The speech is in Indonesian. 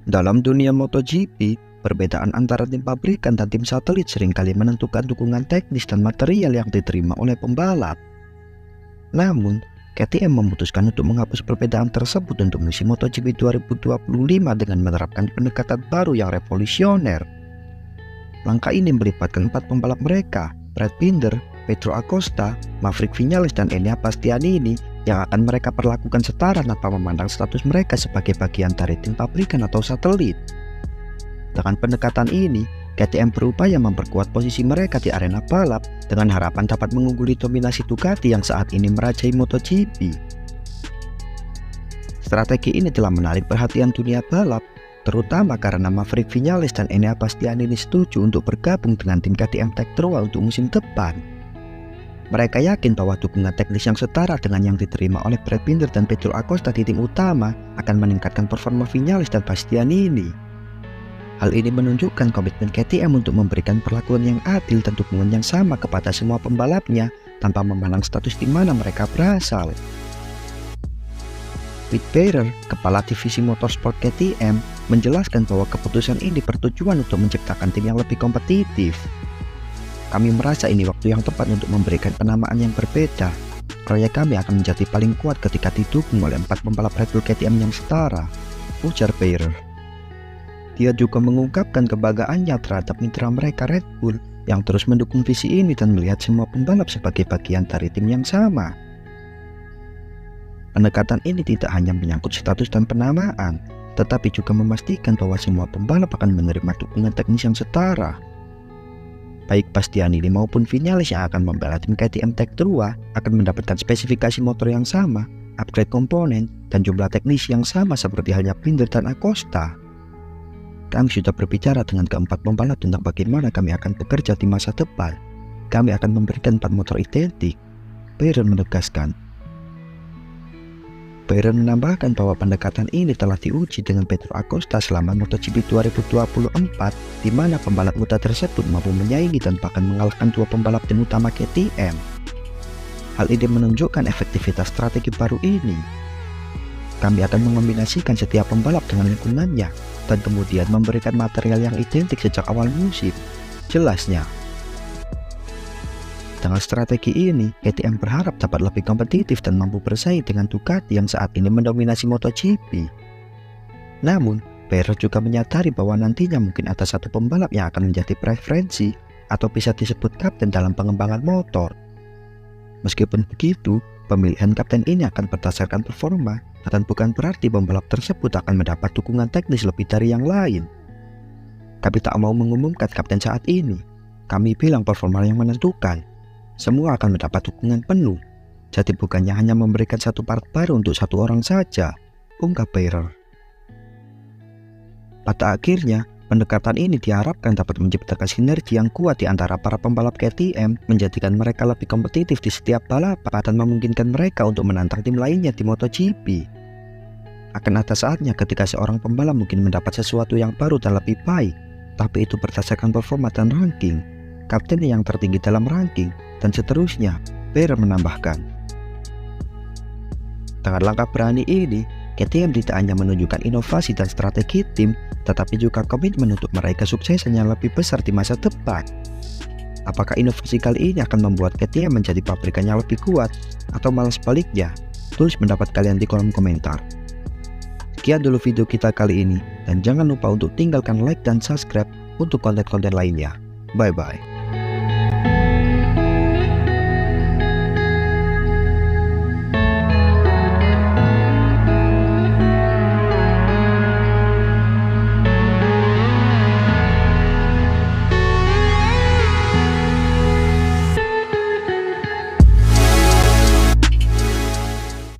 Dalam dunia MotoGP, perbedaan antara tim pabrikan dan tim satelit seringkali menentukan dukungan teknis dan material yang diterima oleh pembalap. Namun, KTM memutuskan untuk menghapus perbedaan tersebut untuk musim MotoGP 2025 dengan menerapkan pendekatan baru yang revolusioner. Langkah ini melibatkan 4 pembalap mereka, Brad Binder, Pedro Acosta, Maverick Viñales, dan Enea Bastianini yang akan mereka perlakukan setara tanpa memandang status mereka sebagai bagian dari tim pabrikan atau satelit. Dengan pendekatan ini, KTM berupaya memperkuat posisi mereka di arena balap dengan harapan dapat mengungguli dominasi Ducati yang saat ini merajai MotoGP. Strategi ini telah menarik perhatian dunia balap, terutama karena Maverick Viñales dan Enea Bastianini setuju untuk bergabung dengan tim KTM Tech 3 untuk musim depan. Mereka yakin bahwa dukungan teknis yang setara dengan yang diterima oleh Brad Binder dan Pedro Acosta di tim utama akan meningkatkan performa Viñales dan Bastianini. Hal ini menunjukkan komitmen KTM untuk memberikan perlakuan yang adil dan dukungan yang sama kepada semua pembalapnya tanpa memandang status di mana mereka berasal. Whit Barer, kepala divisi motorsport KTM, menjelaskan bahwa keputusan ini bertujuan untuk menciptakan tim yang lebih kompetitif. Kami merasa ini waktu yang tepat untuk memberikan penamaan yang berbeda. Proyek kami akan menjadi paling kuat ketika didukung oleh 4 pembalap Red Bull KTM yang setara, ujar Barer. Dia juga mengungkapkan kebanggaannya terhadap mitra mereka Red Bull yang terus mendukung visi ini dan melihat semua pembalap sebagai bagian dari tim yang sama. Pendekatan ini tidak hanya menyangkut status dan penamaan, tetapi juga memastikan bahwa semua pembalap akan menerima dukungan teknis yang setara. Baik Bastianini maupun Viñales yang akan membela tim KTM Tech 3 akan mendapatkan spesifikasi motor yang sama, upgrade komponen, dan jumlah teknis yang sama seperti halnya Binder dan Acosta. Kami sudah berbicara dengan keempat pembalap tentang bagaimana kami akan bekerja di masa depan. Kami akan memberikan 4 motor identik, Barer menegaskan. Barer menambahkan bahwa pendekatan ini telah diuji dengan Pedro Acosta selama MotoGP 2024, di mana pembalap muda tersebut mampu menyaingi dan bahkan mengalahkan 2 pembalap tim utama KTM. Hal ini menunjukkan efektivitas strategi baru ini. Kami akan mengombinasikan setiap pembalap dengan lingkungannya, dan kemudian memberikan material yang identik sejak awal musim, jelasnya. Dengan strategi ini, KTM berharap dapat lebih kompetitif dan mampu bersaing dengan Ducati yang saat ini mendominasi MotoGP. Namun, Barer juga menyadari bahwa nantinya mungkin ada satu pembalap yang akan menjadi preferensi atau bisa disebut kapten dalam pengembangan motor. Meskipun begitu, pemilihan kapten ini akan berdasarkan performa dan bukan berarti pembalap tersebut akan mendapat dukungan teknis lebih dari yang lain. Kami tak mau mengumumkan kapten saat ini. Kami bilang performa yang menentukan. Semua akan mendapat dukungan penuh, jadi bukannya hanya memberikan satu part baru untuk satu orang saja, ungkap Barer. Pada akhirnya, pendekatan ini diharapkan dapat menciptakan sinergi yang kuat di antara para pembalap KTM, menjadikan mereka lebih kompetitif di setiap balapan dan memungkinkan mereka untuk menantang tim lainnya di MotoGP. Akan ada saatnya ketika seorang pembalap mungkin mendapat sesuatu yang baru dan lebih baik, tapi itu berdasarkan performa dan ranking, kapten yang tertinggi dalam ranking, dan seterusnya, Barer menambahkan. Dengan langkah berani ini, KTM tidak hanya menunjukkan inovasi dan strategi tim, tetapi juga komitmen untuk meraih kesuksesan yang lebih besar di masa depan. Apakah inovasi kali ini akan membuat KTM menjadi pabrikan yang lebih kuat, atau malah sebaliknya? Tulis pendapat kalian di kolom komentar. Sekian dulu video kita kali ini, dan jangan lupa untuk tinggalkan like dan subscribe untuk konten-konten lainnya. Bye-bye.